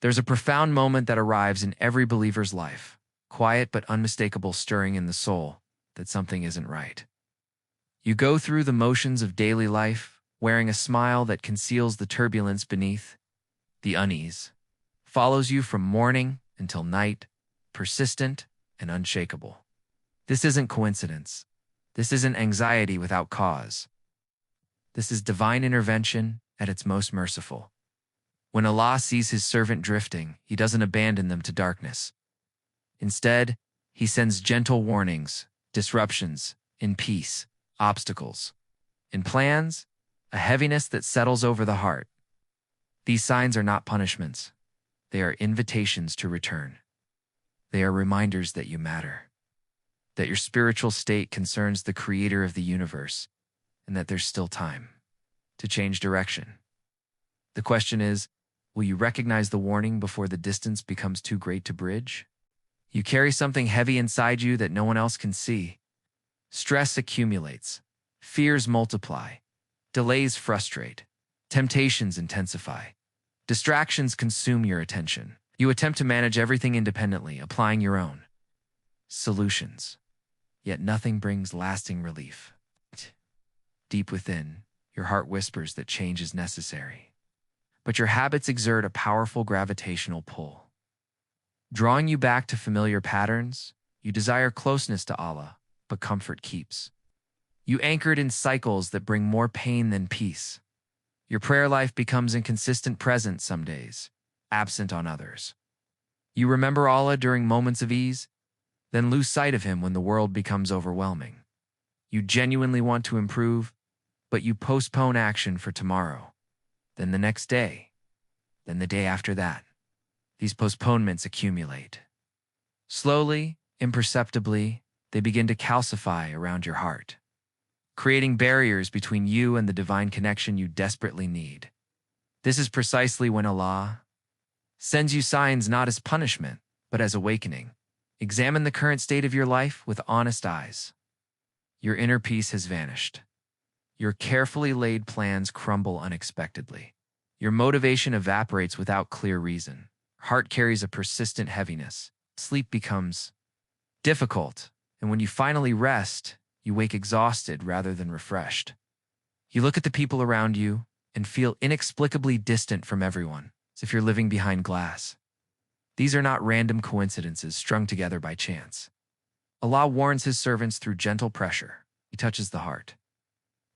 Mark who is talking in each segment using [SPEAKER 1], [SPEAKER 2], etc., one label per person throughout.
[SPEAKER 1] There's a profound moment that arrives in every believer's life, quiet but unmistakable stirring in the soul that something isn't right. You go through the motions of daily life, wearing a smile that conceals the turbulence beneath. The unease follows you from morning until night, persistent and unshakable. This isn't coincidence. This isn't anxiety without cause. This is divine intervention at its most merciful. When Allah sees his servant drifting, he doesn't abandon them to darkness. Instead, he sends gentle warnings, disruptions, in peace, obstacles. In plans, a heaviness that settles over the heart. These signs are not punishments. They are invitations to return. They are reminders that you matter, that your spiritual state concerns the creator of the universe, and that there's still time to change direction. The question is, will you recognize the warning before the distance becomes too great to bridge? You carry something heavy inside you that no one else can see. Stress accumulates, fears multiply, delays frustrate, temptations intensify, distractions consume your attention. You attempt to manage everything independently, applying your own solutions. Yet nothing brings lasting relief. Deep within, your heart whispers that change is necessary. But your habits exert a powerful gravitational pull. Drawing you back to familiar patterns, you desire closeness to Allah, but comfort keeps. You anchored in cycles that bring more pain than peace. Your prayer life becomes inconsistent present some days, absent on others. You remember Allah during moments of ease, then lose sight of him when the world becomes overwhelming. You genuinely want to improve, but you postpone action for tomorrow, then the next day, then the day after that. These postponements accumulate. Slowly, imperceptibly, they begin to calcify around your heart, creating barriers between you and the divine connection you desperately need. This is precisely when Allah sends you signs not as punishment, but as awakening. Examine the current state of your life with honest eyes. Your inner peace has vanished. Your carefully laid plans crumble unexpectedly. Your motivation evaporates without clear reason. Heart carries a persistent heaviness. Sleep becomes difficult, and when you finally rest, you wake exhausted rather than refreshed. You look at the people around you and feel inexplicably distant from everyone, as if you're living behind glass. These are not random coincidences strung together by chance. Allah warns his servants through gentle pressure. He touches the heart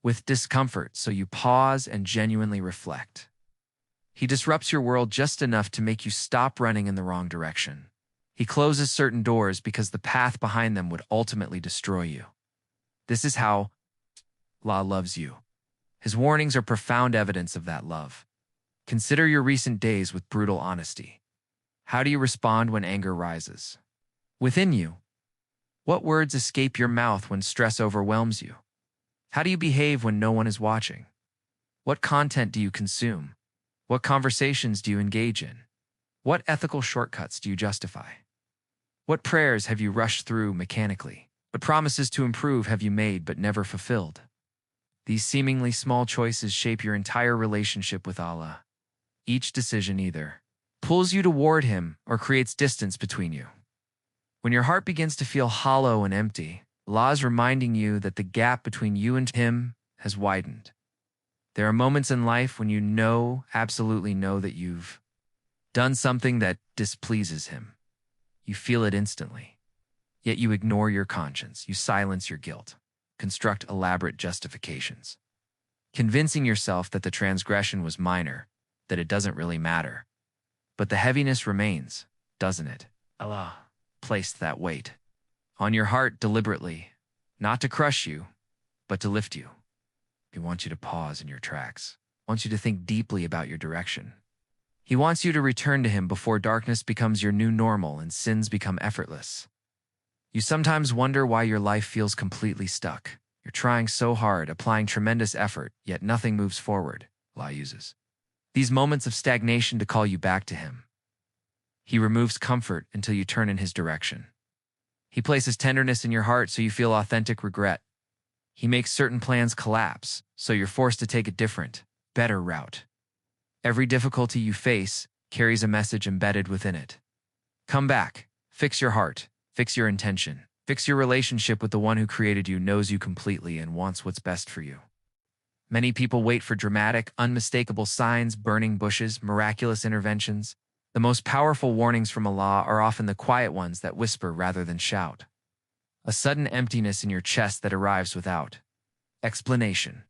[SPEAKER 1] with discomfort, so you pause and genuinely reflect. He disrupts your world just enough to make you stop running in the wrong direction. He closes certain doors because the path behind them would ultimately destroy you. This is how Allah loves you. His warnings are profound evidence of that love. Consider your recent days with brutal honesty. How do you respond when anger rises within you? What words escape your mouth when stress overwhelms you? How do you behave when no one is watching? What content do you consume? What conversations do you engage in? What ethical shortcuts do you justify? What prayers have you rushed through mechanically? What promises to improve have you made but never fulfilled? These seemingly small choices shape your entire relationship with Allah. Each decision either pulls you toward him or creates distance between you. When your heart begins to feel hollow and empty, Allah is reminding you that the gap between you and him has widened. There are moments in life when you absolutely know that you've done something that displeases him. You feel it instantly. Yet you ignore your conscience, you silence your guilt, construct elaborate justifications, convincing yourself that the transgression was minor, that it doesn't really matter. But the heaviness remains, doesn't it? Allah placed that weight on your heart deliberately, not to crush you, but to lift you. He wants you to pause in your tracks, wants you to think deeply about your direction. He wants you to return to him before darkness becomes your new normal and sins become effortless. You sometimes wonder why your life feels completely stuck. You're trying so hard, applying tremendous effort, yet nothing moves forward. Allah uses these moments of stagnation to call you back to him. He removes comfort until you turn in his direction. He places tenderness in your heart so you feel authentic regret. He makes certain plans collapse, so you're forced to take a different, better route. Every difficulty you face carries a message embedded within it. Come back. Fix your heart. Fix your intention. Fix your relationship with the one who created you, knows you completely, and wants what's best for you. Many people wait for dramatic, unmistakable signs, burning bushes, miraculous interventions. The most powerful warnings from Allah are often the quiet ones that whisper rather than shout. A sudden emptiness in your chest that arrives without explanation.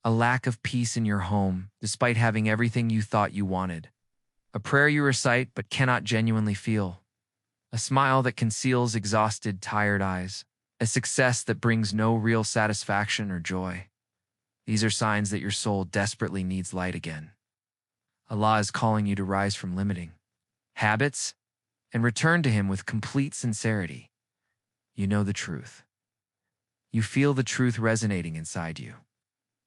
[SPEAKER 1] A lack of peace in your home, despite having everything you thought you wanted. A prayer you recite but cannot genuinely feel. A smile that conceals exhausted, tired eyes. A success that brings no real satisfaction or joy. These are signs that your soul desperately needs light again. Allah is calling you to rise from limiting habits and return to Him with complete sincerity. You know the truth. You feel the truth resonating inside you.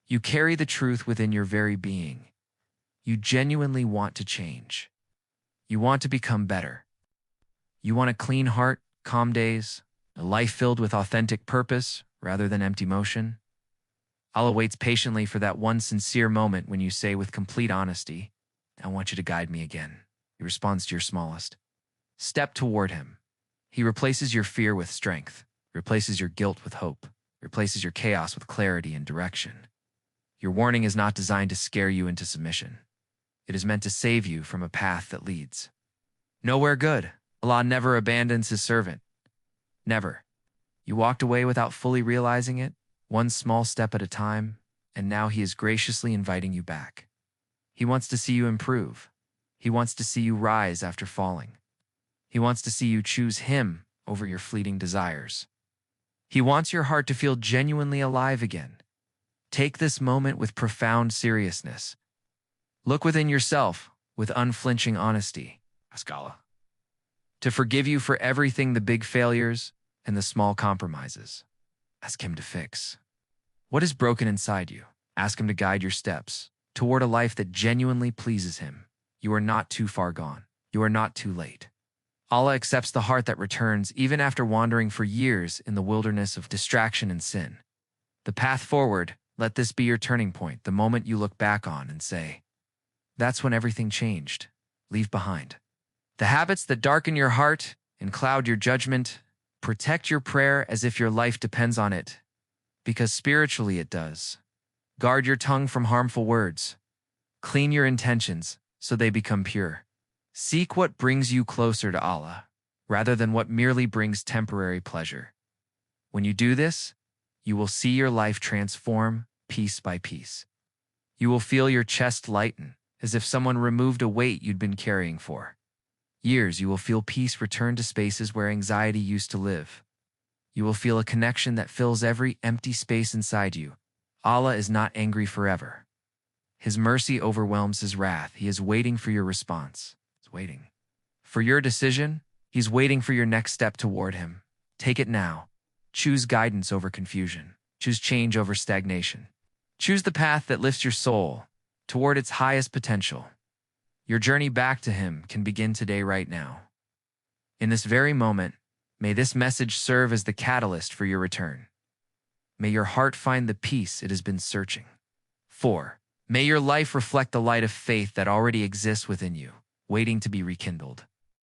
[SPEAKER 1] You carry the truth within your very being. You genuinely want to change. You want to become better. You want a clean heart, calm days, a life filled with authentic purpose rather than empty motion. Allah waits patiently for that one sincere moment when you say with complete honesty, I want you to guide me again. He responds to your smallest step toward Him. He replaces your fear with strength, replaces your guilt with hope, replaces your chaos with clarity and direction. Your warning is not designed to scare you into submission. It is meant to save you from a path that leads nowhere good. Allah never abandons His servant. Never. You walked away without fully realizing it, one small step at a time, and now He is graciously inviting you back. He wants to see you improve. He wants to see you rise after falling. He wants to see you choose Him over your fleeting desires. He wants your heart to feel genuinely alive again. Take this moment with profound seriousness. Look within yourself with unflinching honesty. Ask Allah to forgive you for everything, the big failures and the small compromises. Ask Him to fix what is broken inside you. Ask Him to guide your steps toward a life that genuinely pleases Him. You are not too far gone. You are not too late. Allah accepts the heart that returns even after wandering for years in the wilderness of distraction and sin. The path forward, let this be your turning point, the moment you look back on and say, that's when everything changed. Leave behind the habits that darken your heart and cloud your judgment. Protect your prayer as if your life depends on it, because spiritually it does. Guard your tongue from harmful words. Clean your intentions so they become pure. Seek what brings you closer to Allah, rather than what merely brings temporary pleasure. When you do this, you will see your life transform piece by piece. You will feel your chest lighten, as if someone removed a weight you'd been carrying for years. You will feel peace return to spaces where anxiety used to live. You will feel a connection that fills every empty space inside you. Allah is not angry forever. His mercy overwhelms His wrath. He is waiting for your response. He's waiting for your decision. He's waiting for your next step toward Him. Take it now. Choose guidance over confusion. Choose change over stagnation. Choose the path that lifts your soul toward its highest potential. Your journey back to Him can begin today, right now. In this very moment, may this message serve as the catalyst for your return. May your heart find the peace it has been searching for. May your life reflect the light of faith that already exists within you, waiting to be rekindled.